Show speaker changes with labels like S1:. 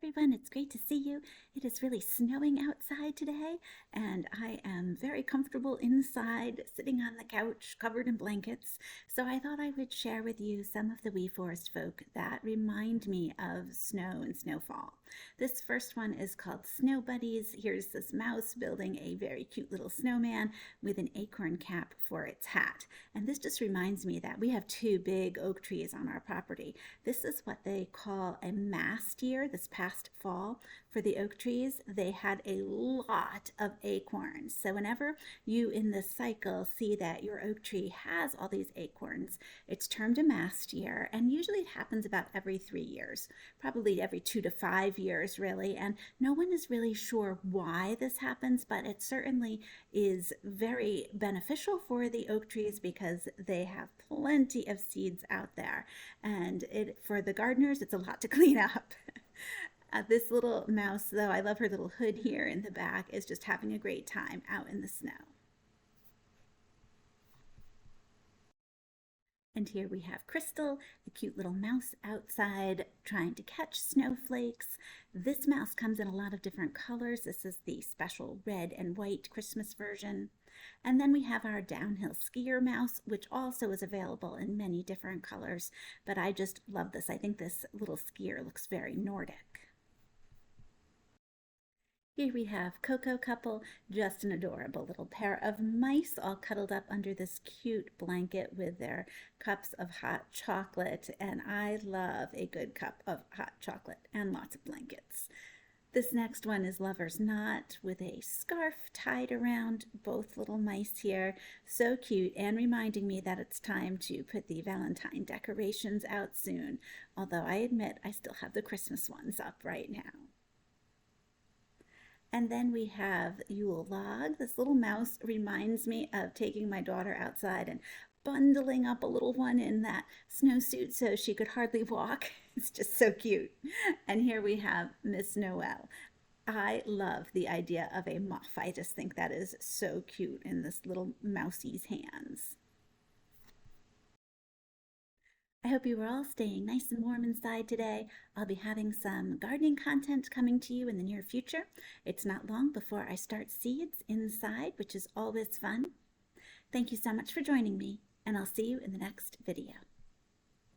S1: Everyone, it's great to see you. It is really snowing outside today, and I am very comfortable inside, sitting on the couch, covered in blankets. So I thought I would share with you some of the Wee Forest folk that remind me of snow and snowfall. This first one is called Snow Buddies. Here's this mouse building a very cute little snowman with an acorn cap for its hat. And this just reminds me that we have two big oak trees on our property. This is what they call a mast year. This past fall for the oak trees, they had a lot of acorns. So whenever you in this cycle see that your oak tree has all these acorns, it's termed a mast year, and usually it happens about every 3 years, probably every 2 to 5 years really, and no one is really sure why this happens, but it certainly is very beneficial for the oak trees because they have plenty of seeds out there, and for the gardeners it's a lot to clean up. This little mouse, though, I love her little hood here in the back, is just having a great time out in the snow. And here we have Crystal, the cute little mouse outside trying to catch snowflakes. This mouse comes in a lot of different colors. This is the special red and white Christmas version. And then we have our downhill skier mouse, which also is available in many different colors. But I just love this. I think this little skier looks very Nordic. Here we have Coco Couple, just an adorable little pair of mice all cuddled up under this cute blanket with their cups of hot chocolate. And I love a good cup of hot chocolate and lots of blankets. This next one is Lover's Knot with a scarf tied around both little mice here. So cute, and reminding me that it's time to put the Valentine decorations out soon. Although I admit I still have the Christmas ones up right now. And then we have Yule Log. This little mouse reminds me of taking my daughter outside and bundling up a little one in that snowsuit so she could hardly walk. It's just so cute. And here we have Miss Noel. I love the idea of a muff. I just think that is so cute in this little mousie's hands. I hope you are all staying nice and warm inside today. I'll be having some gardening content coming to you in the near future. It's not long before I start seeds inside, which is always fun. Thank you so much for joining me, and I'll see you in the next video.